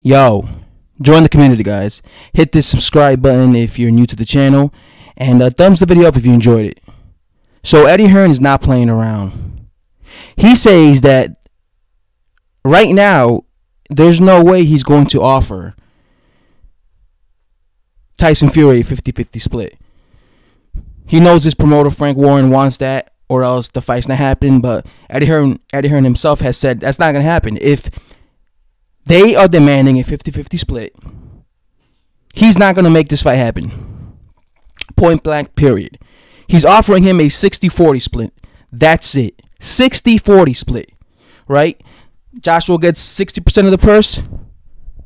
Yo, join the community, guys. Hit this subscribe button if you're new to the channel, and thumbs the video up if you enjoyed it. So Eddie Hearn is not playing around. He says that right now there's no way he's going to offer Tyson Fury a 50-50 split. He knows his promoter Frank Warren wants that, or else the fight's not happening. But Eddie Hearn himself has said that's not going to happen. If they are demanding a 50-50 split, he's not going to make this fight happen. Point blank, period. He's offering him a 60-40 split. That's it. 60-40 split, right? Joshua gets 60% of the purse.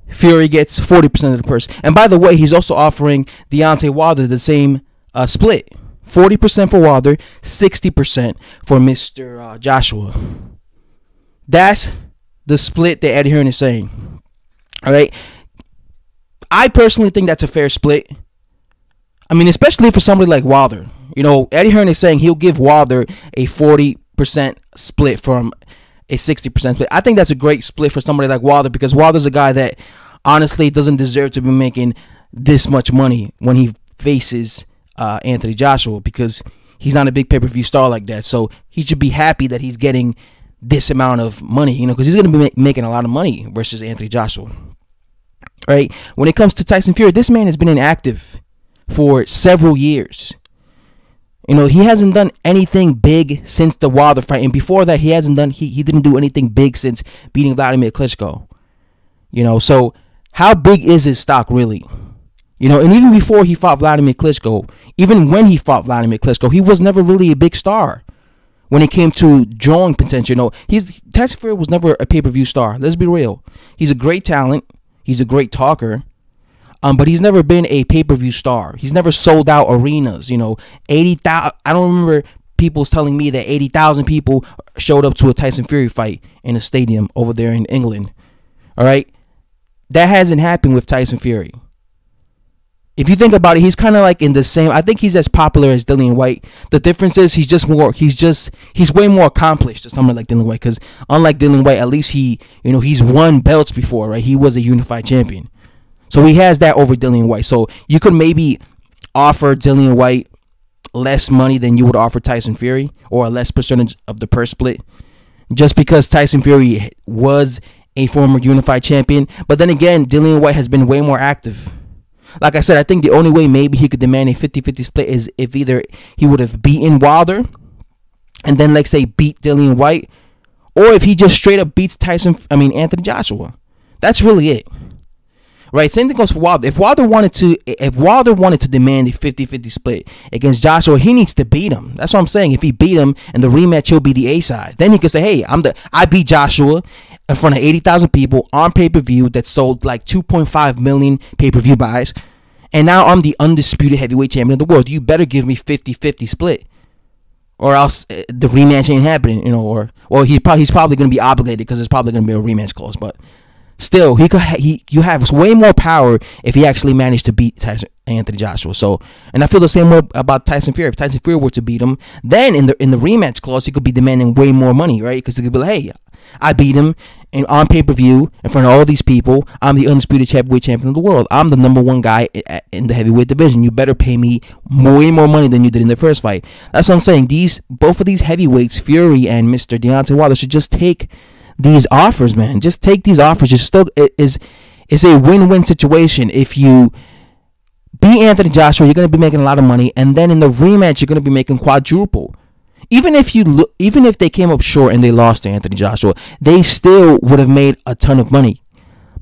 Fury gets 40% of the purse. And by the way, he's also offering Deontay Wilder the same split. 40% for Wilder, 60% for Mr. Joshua. That's the split that Eddie Hearn is saying. All right. I personally think that's a fair split. I mean, especially for somebody like Wilder. You know, Eddie Hearn is saying he'll give Wilder a 40% split from a 60% split. I think that's a great split for somebody like Wilder, because Wilder's a guy that honestly doesn't deserve to be making this much money when he faces Anthony Joshua, because he's not a big pay-per-view star like that. So he should be happy that he's getting this amount of money, you know, because he's going to be making a lot of money versus Anthony Joshua. Right? When it comes to Tyson Fury, this man has been inactive for several years. You know, he hasn't done anything big since the Wilder fight, and before that, he didn't do anything big since beating Vladimir Klitschko. You know, so how big is his stock really? You know, and even before he fought Vladimir Klitschko, even when he fought Vladimir Klitschko, he was never really a big star when it came to drawing potential. You know, Tyson Fury was never a pay-per-view star. Let's be real. He's a great talent. He's a great talker. But he's never been a pay-per-view star. He's never sold out arenas. You know, 80,000. I don't remember people telling me that 80,000 people showed up to a Tyson Fury fight in a stadium over there in England. All right, that hasn't happened with Tyson Fury. If you think about it, he's kind of like in the same. I think he's as popular as Dillian White. The difference is he's way more accomplished than someone like Dillian White. Because unlike Dillian White, at least he's won belts before, right? He was a unified champion, so he has that over Dillian White. So you could maybe offer Dillian White less money than you would offer Tyson Fury, or a less percentage of the purse split, just because Tyson Fury was a former unified champion. But then again, Dillian White has been way more active. Like I said, I think the only way maybe he could demand a 50-50 split is if either he would have beaten Wilder and then, like, say, beat Dillian White, or if he just straight up beats Anthony Joshua. That's really it. Right? Same thing goes for Wilder. If Wilder wanted to demand a 50-50 split against Joshua, he needs to beat him. That's what I'm saying. If he beat him in the rematch, he'll be the A side. Then he can say, hey, I beat Joshua in front of 80,000 people on pay-per-view that sold like 2.5 million pay-per-view buys, and now I'm the undisputed heavyweight champion of the world. You better give me 50-50 split, or else the rematch ain't happening. You know, or he's probably going to be obligated because there's probably going to be a rematch clause. But still, you have way more power if he actually managed to beat Anthony Joshua. So, and I feel the same way about Tyson Fury. If Tyson Fury were to beat him, then in the rematch clause, he could be demanding way more money, right? Because they could be like, hey, I beat him on pay-per-view in front of all these people. I'm the undisputed heavyweight champion of the world. I'm the number one guy in the heavyweight division. You better pay me way more money than you did in the first fight. That's what I'm saying. Both of these heavyweights, Fury and Mr. Deontay Wilder, should just take these offers, man. Just take these offers. It's a win-win situation. If you beat Anthony Joshua, you're going to be making a lot of money, and then in the rematch, you're going to be making quadruple. Even if they came up short and they lost to Anthony Joshua, they still would have made a ton of money.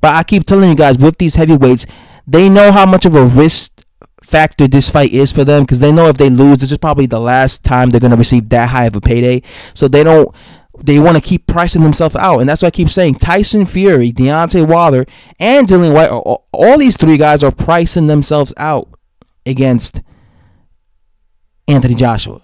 But I keep telling you guys, with these heavyweights, they know how much of a risk factor this fight is for them, because they know if they lose, this is probably the last time they're going to receive that high of a payday. So they want to keep pricing themselves out. And that's why I keep saying Tyson Fury, Deontay Wilder, and Dillian White, all these three guys are pricing themselves out against Anthony Joshua.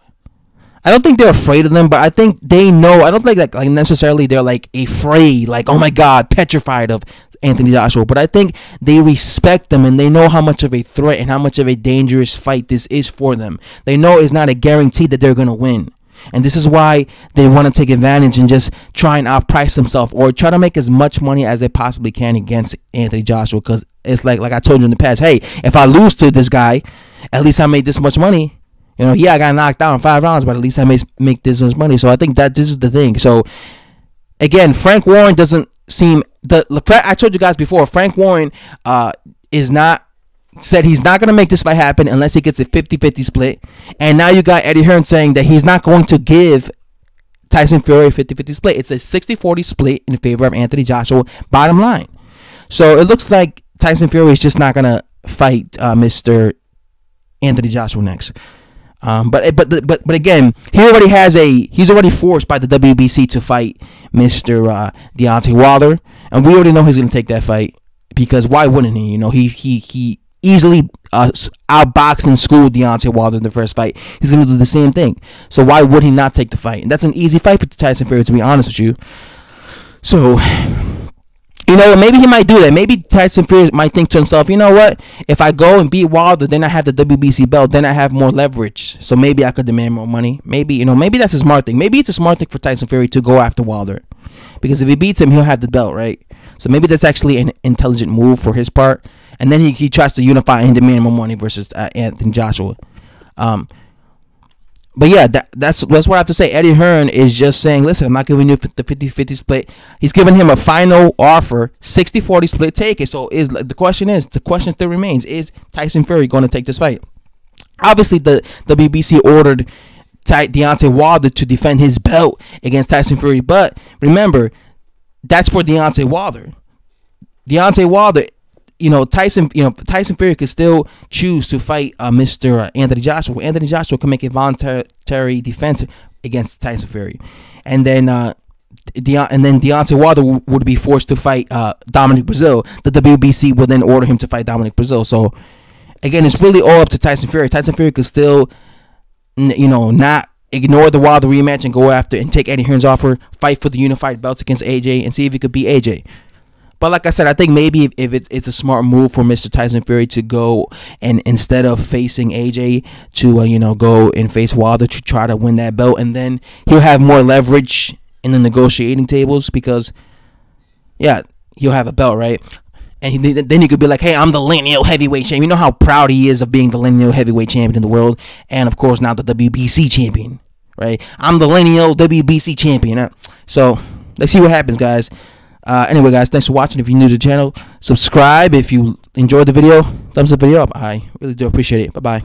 I don't think they're afraid of them, but I think they know. I don't think like necessarily they're like afraid, like, oh my God, petrified of Anthony Joshua. But I think they respect them, and they know how much of a threat and how much of a dangerous fight this is for them. They know it's not a guarantee that they're going to win. And this is why they want to take advantage and just try and outprice themselves or try to make as much money as they possibly can against Anthony Joshua. Because it's like I told you in the past, hey, if I lose to this guy, at least I made this much money. You know, yeah, I got knocked out in 5 rounds, but at least I make this much money. So I think that this is the thing. So again, Frank Warren doesn't seem I told you guys before, Frank Warren said he's not going to make this fight happen unless he gets a 50-50 split. And now you got Eddie Hearn saying that he's not going to give Tyson Fury a 50-50 split. It's a 60-40 split in favor of Anthony Joshua, bottom line. So it looks like Tyson Fury is just not going to fight Mr. Anthony Joshua next. But again, he's already forced by the WBC to fight Mr. Deontay Wilder. And we already know he's going to take that fight. Because why wouldn't he? You know, he easily outboxed and schooled Deontay Wilder in the first fight. He's going to do the same thing. So why would he not take the fight? And that's an easy fight for Tyson Fury, to be honest with you. So, you know, maybe he might do that. Maybe Tyson Fury might think to himself, you know what? If I go and beat Wilder, then I have the WBC belt. Then I have more leverage. So maybe I could demand more money. Maybe that's a smart thing. Maybe it's a smart thing for Tyson Fury to go after Wilder. Because if he beats him, he'll have the belt, right? So maybe that's actually an intelligent move for his part. And then he tries to unify and demand more money versus Anthony Joshua. But yeah, that's what I have to say. Eddie Hearn is just saying, listen, I'm not giving you the 50-50 split. He's giving him a final offer, 60-40 split, take it. So the question still remains, is Tyson Fury going to take this fight? Obviously, the WBC ordered Deontay Wilder to defend his belt against Tyson Fury. But remember, that's for Deontay Wilder. Deontay Wilder, Tyson Fury could still choose to fight Mr. Anthony Joshua. Anthony Joshua can make a voluntary defense against Tyson Fury, and then Deontay Wilder would be forced to fight Dominic Breazeale. The WBC will then order him to fight Dominic Breazeale. So again, it's really all up to Tyson Fury. Tyson Fury could still, not ignore the Wilder rematch and go after and take Eddie Hearn's offer, fight for the unified belts against AJ, and see if he could beat AJ. But like I said, I think maybe if it's a smart move for Mr. Tyson Fury to go and instead of facing AJ to go and face Wilder to try to win that belt, and then he'll have more leverage in the negotiating tables because he'll have a belt, right? And then he could be like, hey, I'm the lineal heavyweight champion. You know how proud he is of being the lineal heavyweight champion in the world, and of course now the WBC champion, right? I'm the lineal WBC champion. So let's see what happens, guys. Anyway, guys, thanks for watching. If you're new to the channel, subscribe. If you enjoyed the video, thumbs up the video up. I really do appreciate it. Bye-bye.